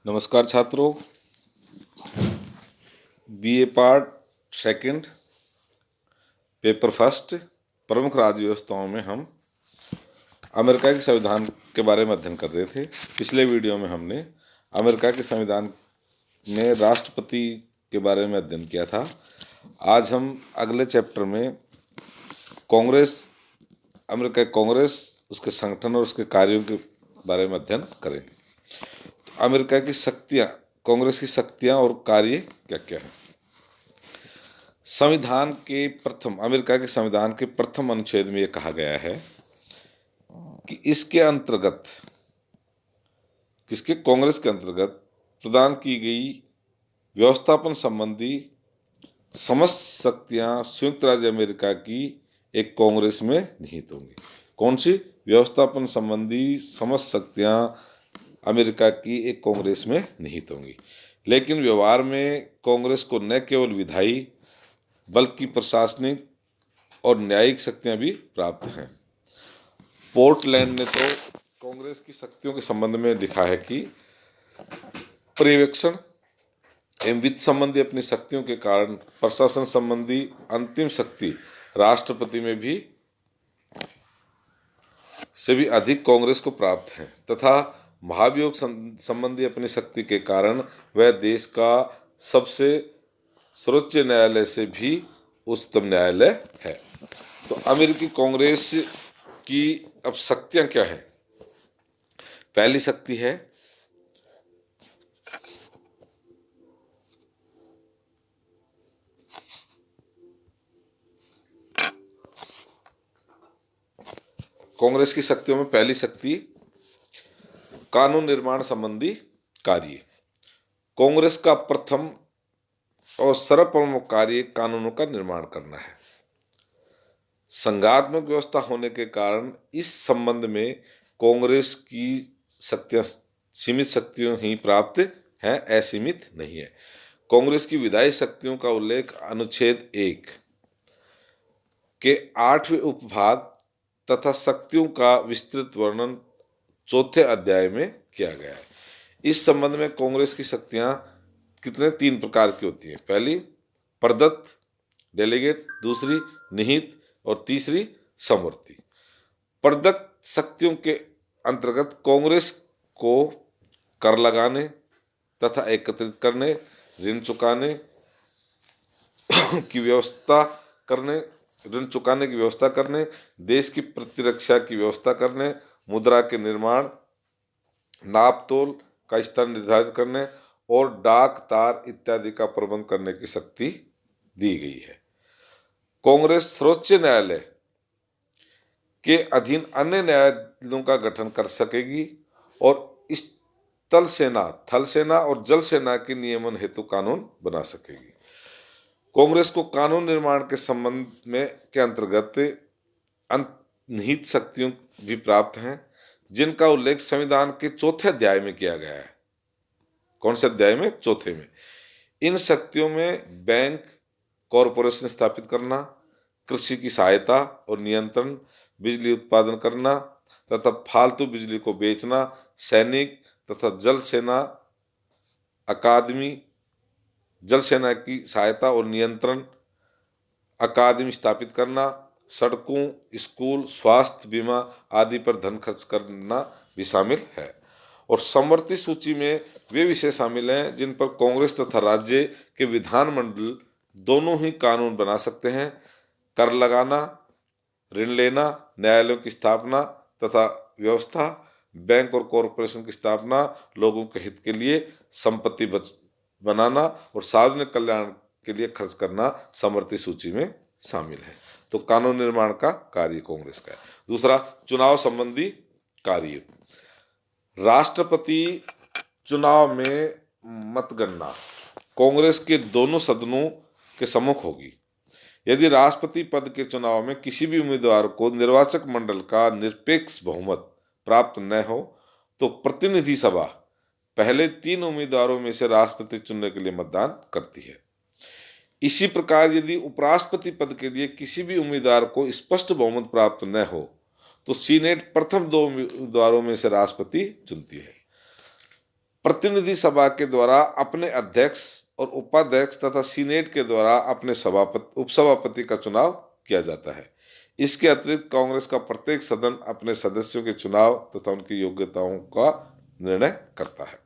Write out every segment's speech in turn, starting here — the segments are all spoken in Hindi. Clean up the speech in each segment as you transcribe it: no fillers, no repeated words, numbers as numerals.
नमस्कार छात्रों। BA part second paper first प्रमुख राज्य व्यवस्थाओं में हम अमेरिका के संविधान के बारे में अध्ययन कर रहे थे। पिछले वीडियो में हमने अमेरिका के संविधान में राष्ट्रपति के बारे में अध्ययन किया था। आज हम अगले चैप्टर में कांग्रेस, अमेरिका की कांग्रेस, उसके संगठन और उसके कार्यों के बारे में अध्ययन करेंगे। तो अमेरिका की शक्तियाँ, कांग्रेस की शक्तियाँ और कार्य क्या क्या हैं। अमेरिका के संविधान के प्रथम अनुच्छेद में यह कहा गया है कि इसके अंतर्गत, कांग्रेस के अंतर्गत प्रदान की गई व्यवस्थापन संबंधी समस्त शक्तियां संयुक्त राज्य अमेरिका की एक कांग्रेस में निहित होंगी। कौन सी? व्यवस्थापन संबंधी समस्त शक्तियां अमेरिका की एक कांग्रेस में निहित होंगी। लेकिन व्यवहार में कांग्रेस को न केवल विधायी बल्कि प्रशासनिक और न्यायिक शक्तियां भी प्राप्त हैं। पोर्टलैंड ने तो कांग्रेस की शक्तियों के संबंध में लिखा है कि पर्यवेक्षण एवं वित्त संबंधी अपनी शक्तियों के कारण प्रशासन संबंधी अंतिम शक्ति राष्ट्रपति में भी से भी अधिक कांग्रेस को प्राप्त है, तथा महाभियोग संबंधी अपनी शक्ति के कारण वह देश का सबसे सर्वोच्च न्यायालय से भी उच्चतम न्यायालय है। तो अमेरिकी कांग्रेस की अब शक्तियां क्या हैं? पहली शक्ति है कांग्रेस की शक्तियों में पहली शक्ति कानून निर्माण संबंधी कार्य। कांग्रेस का प्रथम और सर्वप्रमुख कार्य कानूनों का निर्माण करना है। संघात्मक व्यवस्था होने के कारण इस संबंध में कांग्रेस की शक्तियां सीमित शक्तियों ही प्राप्त हैं, असीमित नहीं है। कांग्रेस की विधायी शक्तियों का उल्लेख अनुच्छेद 1 के 8वें उपभाग तथा शक्तियों का विस्तृत वर्णन 4थे अध्याय में किया गया है। इस संबंध में कांग्रेस की शक्तियां तीन प्रकार की होती हैं। पहली प्रदत्त डेलीगेट, दूसरी निहित और तीसरी समवर्ती। प्रदत्त शक्तियों के अंतर्गत कांग्रेस को कर लगाने तथा एकत्रित करने, ऋण चुकाने की व्यवस्था करने, देश की प्रतिरक्षा की व्यवस्था करने, मुद्रा के निर्माण, नाप तोल का स्तर निर्धारित करने और डाक तार इत्यादि का प्रबंध करने की शक्ति दी गई है। कांग्रेस सर्वोच्च न्यायालय के अधीन अन्य न्यायालयों का गठन कर सकेगी और थल सेना और जल सेना के नियमन हेतु कानून बना सकेगी। कांग्रेस को कानून निर्माण के संबंध में के अंतर्गत निहित शक्तियों भी प्राप्त हैं, जिनका उल्लेख संविधान के 4थे अध्याय में किया गया है। कौन से अध्याय में? 4थे में। इन शक्तियों में बैंक, कॉरपोरेशन स्थापित करना, कृषि की सहायता और नियंत्रण, बिजली उत्पादन करना तथा फालतू बिजली को बेचना, सैनिक तथा जल सेना अकादमी, जल सेना की सहायता और नियंत्रण अकादमी स्थापित करना, सड़कों, स्कूल, स्वास्थ्य बीमा आदि पर धन खर्च करना भी शामिल है। और समवर्ती सूची में वे विषय शामिल हैं जिन पर कांग्रेस तथा राज्य के विधानमंडल दोनों ही कानून बना सकते हैं। कर लगाना, ऋण लेना, न्यायालयों की स्थापना तथा व्यवस्था, बैंक और कॉरपोरेशन की स्थापना, लोगों के हित के लिए संपत्ति बनाना और सार्वजनिक कल्याण के लिए खर्च करना समवर्ती सूची में शामिल है। तो कानून निर्माण का कार्य कांग्रेस का है। दूसरा, चुनाव संबंधी कार्य। राष्ट्रपति चुनाव में मतगणना कांग्रेस के दोनों सदनों के सम्मुख होगी। यदि राष्ट्रपति पद के चुनाव में किसी भी उम्मीदवार को निर्वाचक मंडल का निरपेक्ष बहुमत प्राप्त न हो तो प्रतिनिधि सभा पहले 3 उम्मीदवारों में से राष्ट्रपति चुनने के लिए मतदान करती है। इसी प्रकार यदि उपराष्ट्रपति पद के लिए किसी भी उम्मीदवार को स्पष्ट बहुमत प्राप्त न हो तो सीनेट प्रथम 2 उम्मीदवारों में से राष्ट्रपति चुनती है। प्रतिनिधि सभा के द्वारा अपने अध्यक्ष और उपाध्यक्ष तथा सीनेट के द्वारा अपने सभापति उपसभापति का चुनाव किया जाता है। इसके अतिरिक्त कांग्रेस का प्रत्येक सदन अपने सदस्यों के चुनाव तथा उनकी योग्यताओं का निर्णय करता है।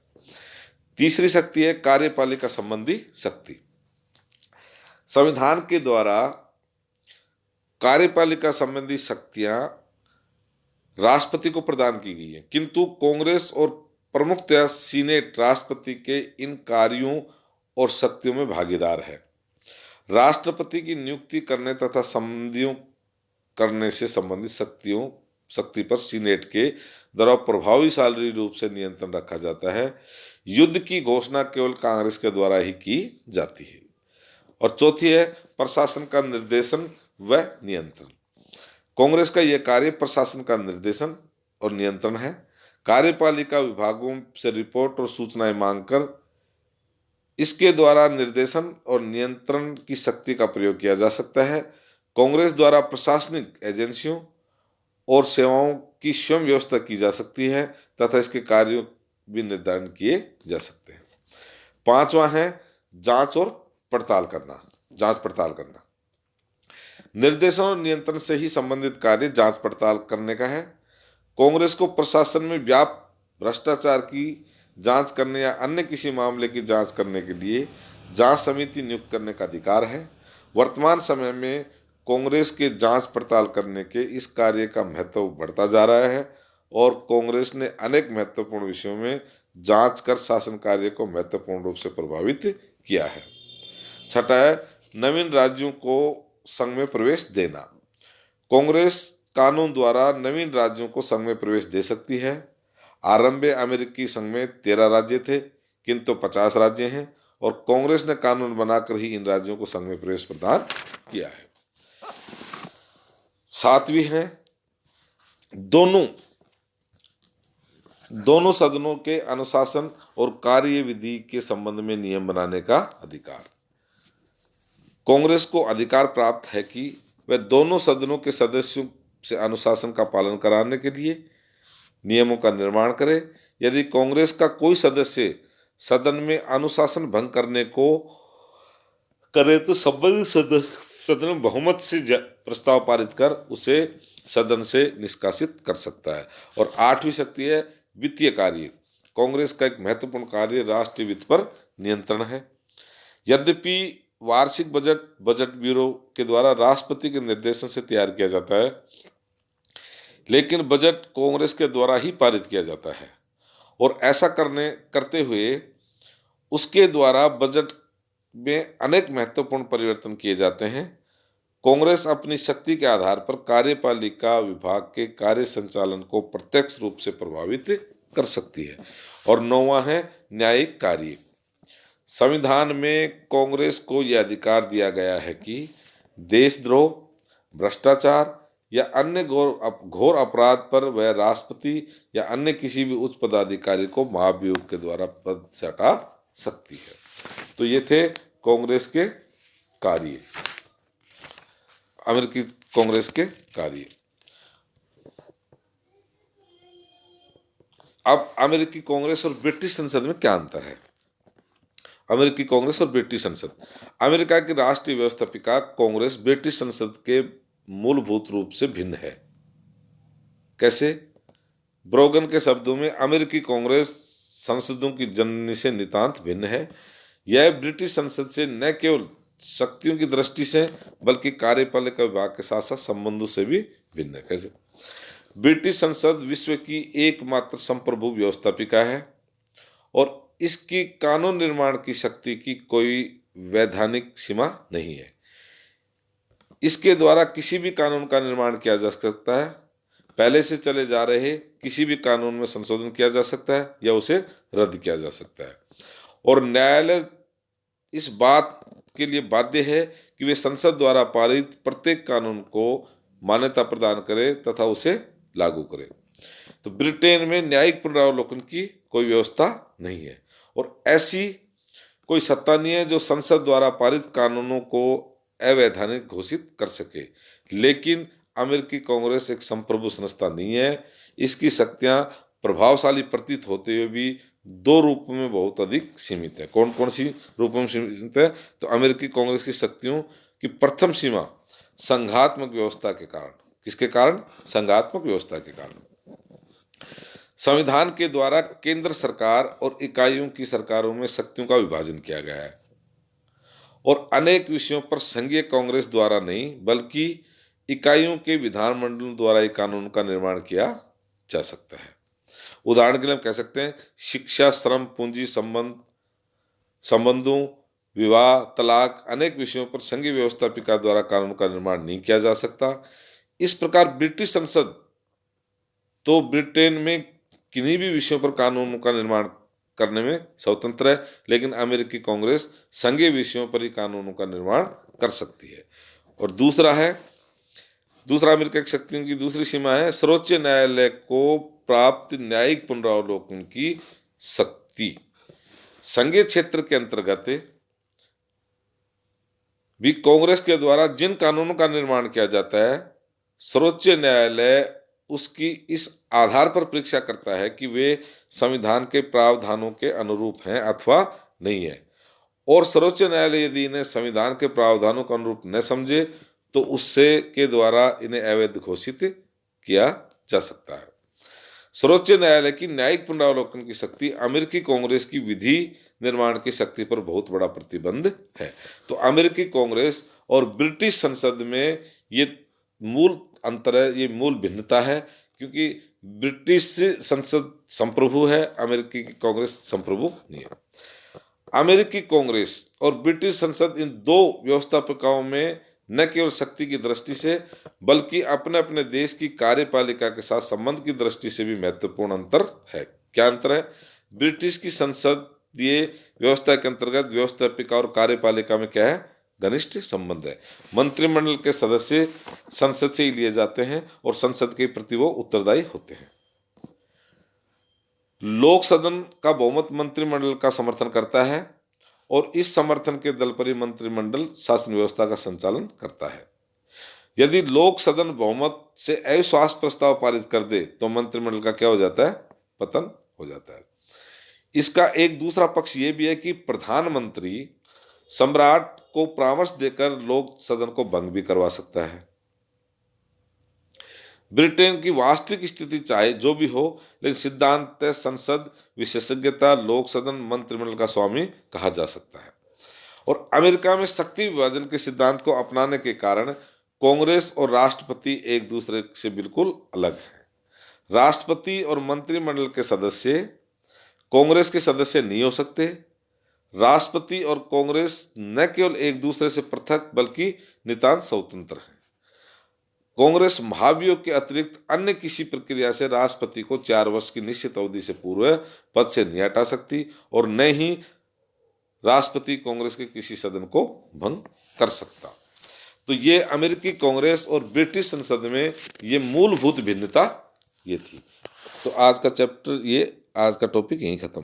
तीसरी शक्ति है कार्यपालिका संबंधी शक्ति। संविधान के द्वारा कार्यपालिका संबंधी शक्तियां राष्ट्रपति को प्रदान की गई है, किंतु कांग्रेस और प्रमुखतया सीनेट राष्ट्रपति के इन कार्यों और शक्तियों में भागीदार है। राष्ट्रपति की नियुक्ति करने तथा संधियों करने से संबंधित शक्ति पर सीनेट के द्वारा प्रभावशाली रूप से नियंत्रण रखा जाता है। युद्ध की घोषणा केवल कांग्रेस के द्वारा ही की जाती है। और चौथी है प्रशासन का निर्देशन व नियंत्रण। कांग्रेस का यह कार्य प्रशासन का निर्देशन और नियंत्रण है। कार्यपालिका विभागों से रिपोर्ट और सूचनाएं मांगकर इसके द्वारा निर्देशन और नियंत्रण की शक्ति का प्रयोग किया जा सकता है। कांग्रेस द्वारा प्रशासनिक एजेंसियों और सेवाओं की स्वयं व्यवस्था की जा सकती है तथा इसके कार्यों भी निर्धारण किए जा सकते हैं। पांचवा है जांच पड़ताल करना। निर्देशन और नियंत्रण से ही संबंधित कार्य जांच पड़ताल करने का है। कांग्रेस को प्रशासन में व्याप्त भ्रष्टाचार की जांच करने या अन्य किसी मामले की जांच करने के लिए जांच समिति नियुक्त करने का अधिकार है। वर्तमान समय में कांग्रेस के जांच पड़ताल करने के इस कार्य का महत्व बढ़ता जा रहा है और कांग्रेस ने अनेक महत्वपूर्ण विषयों में जांच कर शासन कार्य को महत्वपूर्ण रूप से प्रभावित किया है। छठा है नवीन राज्यों को संघ में प्रवेश देना। कांग्रेस कानून द्वारा नवीन राज्यों को संघ में प्रवेश दे सकती है। आरंभ में अमेरिकी संघ में 13 राज्य थे, किंतु 50 राज्य हैं और कांग्रेस ने कानून बनाकर ही इन राज्यों को संघ में प्रवेश प्रदान किया है। सातवीं है दोनों सदनों के अनुशासन और कार्यविधि के संबंध में नियम बनाने का अधिकार। कांग्रेस को अधिकार प्राप्त है कि वह दोनों सदनों के सदस्यों से अनुशासन का पालन कराने के लिए नियमों का निर्माण करे। यदि कांग्रेस का कोई सदस्य सदन में अनुशासन भंग करने को करे तो संबंधित सदन में बहुमत से प्रस्ताव पारित कर उसे सदन से निष्कासित कर सकता है। और आठवीं शक्ति है वित्तीय कार्य। कांग्रेस का एक महत्वपूर्ण कार्य राष्ट्रीय वित्त पर नियंत्रण है। यद्यपि वार्षिक बजट ब्यूरो के द्वारा राष्ट्रपति के निर्देशन से तैयार किया जाता है, लेकिन बजट कांग्रेस के द्वारा ही पारित किया जाता है और ऐसा करते हुए उसके द्वारा बजट में अनेक महत्वपूर्ण परिवर्तन किए जाते हैं। कांग्रेस अपनी शक्ति के आधार पर कार्यपालिका विभाग के कार्य संचालन को प्रत्यक्ष रूप से प्रभावित कर सकती है। और नौवां है न्यायिक कार्य। संविधान में कांग्रेस को यह अधिकार दिया गया है कि देशद्रोह, भ्रष्टाचार या अन्य घोर अपराध पर वह राष्ट्रपति या अन्य किसी भी उच्च पदाधिकारी को महाभियोग के द्वारा पद से हटा सकती है। तो ये थे कांग्रेस के कार्य, अमेरिकी कांग्रेस के कार्य। अब अमेरिकी कांग्रेस और ब्रिटिश संसद में क्या अंतर है? अमेरिकी कांग्रेस और ब्रिटिश संसद। अमेरिका की राष्ट्रीय व्यवस्थापिका कांग्रेस ब्रिटिश संसद के मूलभूत रूप से भिन्न है। कैसे? ब्रोगन के शब्दों में अमेरिकी कांग्रेस संसदों की जननी से नितांत भिन्न है। यह ब्रिटिश संसद से न केवल शक्तियों की दृष्टि से बल्कि कार्यपालिका विभाग के साथ साथ संबंधों से भी भिन्न है। कैसे? ब्रिटिश संसद विश्व की एकमात्र संप्रभु व्यवस्थापिका है और इसकी कानून निर्माण की शक्ति की कोई वैधानिक सीमा नहीं है। इसके द्वारा किसी भी कानून का निर्माण किया जा सकता है, पहले से चले जा रहे किसी भी कानून में संशोधन किया जा सकता है या उसे रद्द किया जा सकता है। और न्यायालय इस बात के लिए बाध्य है कि वे संसद द्वारा पारित प्रत्येक कानून को मान्यता प्रदान करे तथा उसे लागू करे। तो ब्रिटेन में न्यायिक पुनरावलोकन की कोई व्यवस्था नहीं है और ऐसी कोई सत्ता नहीं है जो संसद द्वारा पारित कानूनों को अवैधानिक घोषित कर सके। लेकिन अमेरिकी कांग्रेस एक संप्रभु संस्था नहीं है। इसकी शक्तियां प्रभावशाली प्रतीत होते हुए भी दो रूपों में बहुत अधिक सीमित है। कौन कौन सी रूपों में सीमित है? तो अमेरिकी कांग्रेस की शक्तियों की प्रथम सीमा संघात्मक व्यवस्था के कारण। किसके कारण? संघात्मक व्यवस्था के कारण। संविधान के द्वारा केंद्र सरकार और इकाइयों की सरकारों में शक्तियों का विभाजन किया गया है और अनेक विषयों पर संघीय कांग्रेस द्वारा नहीं बल्कि इकाइयों के विधानमंडल द्वारा ही कानून का निर्माण किया जा सकता है। उदाहरण के लिए हम कह सकते हैं शिक्षा, श्रम, पूंजी संबंधों, विवाह, तलाक, अनेक विषयों पर संघीय व्यवस्थापिका द्वारा कानून का निर्माण नहीं किया जा सकता। इस प्रकार ब्रिटिश संसद तो ब्रिटेन में किन्हीं भी विषयों पर कानून का निर्माण करने में स्वतंत्र है, लेकिन अमेरिकी कांग्रेस संघीय विषयों पर ही कानूनों का निर्माण कर सकती है। और दूसरा अमेरिका की शक्तियों की दूसरी सीमा है सर्वोच्च न्यायालय को प्राप्त न्यायिक पुनरावलोकन की शक्ति। संघीय क्षेत्र के अंतर्गत भी कांग्रेस के द्वारा जिन कानूनों का निर्माण किया जाता है, सर्वोच्च न्यायालय उसकी इस आधार पर परीक्षा करता है कि वे संविधान के प्रावधानों के अनुरूप हैं अथवा नहीं है। और सर्वोच्च न्यायालय यदि इन्हें संविधान के प्रावधानों के अनुरूप न समझे तो उससे के द्वारा इन्हें अवैध घोषित किया जा सकता है। सर्वोच्च न्यायालय की न्यायिक पुनरावलोकन की शक्ति अमेरिकी कांग्रेस की विधि निर्माण की शक्ति पर बहुत बड़ा प्रतिबंध है। तो अमेरिकी कांग्रेस और ब्रिटिश संसद में ये मूल अंतर है, ये मूल भिन्नता है, क्योंकि ब्रिटिश संसद संप्रभु है, अमेरिकी की कांग्रेस संप्रभु नहीं है। अमेरिकी कांग्रेस और ब्रिटिश संसद इन दो व्यवस्थापकाओं में न केवल शक्ति की दृष्टि से बल्कि अपने अपने देश की कार्यपालिका के साथ संबंध की दृष्टि से भी महत्वपूर्ण अंतर है। क्या अंतर है? ब्रिटिश की संसदीय व्यवस्था के अंतर्गत व्यवस्थापिका और कार्यपालिका में क्या है? घनिष्ठ संबंध है। मंत्रिमंडल के सदस्य संसद से ही लिए जाते हैं और संसद के प्रति वो उत्तरदायी होते हैं। लोक सदन का बहुमत मंत्रिमंडल का समर्थन करता है और इस समर्थन के बल पर ही मंत्रिमंडल शासन व्यवस्था का संचालन करता है। यदि लोक सदन बहुमत से अविश्वास प्रस्ताव पारित कर दे तो मंत्रिमंडल का क्या हो जाता है? पतन हो जाता है। इसका एक दूसरा पक्ष ये भी है कि प्रधानमंत्री सम्राट को परामर्श देकर लोक सदन को भंग भी करवा सकता है। ब्रिटेन की वास्तविक स्थिति चाहे जो भी हो, लेकिन सिद्धांत संसद विशेषज्ञता लोक सदन मंत्रिमंडल का स्वामी कहा जा सकता है। और अमेरिका में शक्ति विभाजन के सिद्धांत को अपनाने के कारण कांग्रेस और राष्ट्रपति एक दूसरे से बिल्कुल अलग हैं। राष्ट्रपति और मंत्रिमंडल के सदस्य कांग्रेस के सदस्य नहीं हो सकते। राष्ट्रपति और कांग्रेस न केवल एक दूसरे से पृथक बल्कि नितांत स्वतंत्र हैं। कांग्रेस महाभियोग के अतिरिक्त अन्य किसी प्रक्रिया से राष्ट्रपति को 4 वर्ष की निश्चित अवधि से पूर्व पद से नहीं हटा सकती और न ही राष्ट्रपति कांग्रेस के किसी सदन को भंग कर सकता। तो ये अमेरिकी कांग्रेस और ब्रिटिश संसद में ये मूलभूत भिन्नता ये थी। तो आज का टॉपिक यहीं खत्म।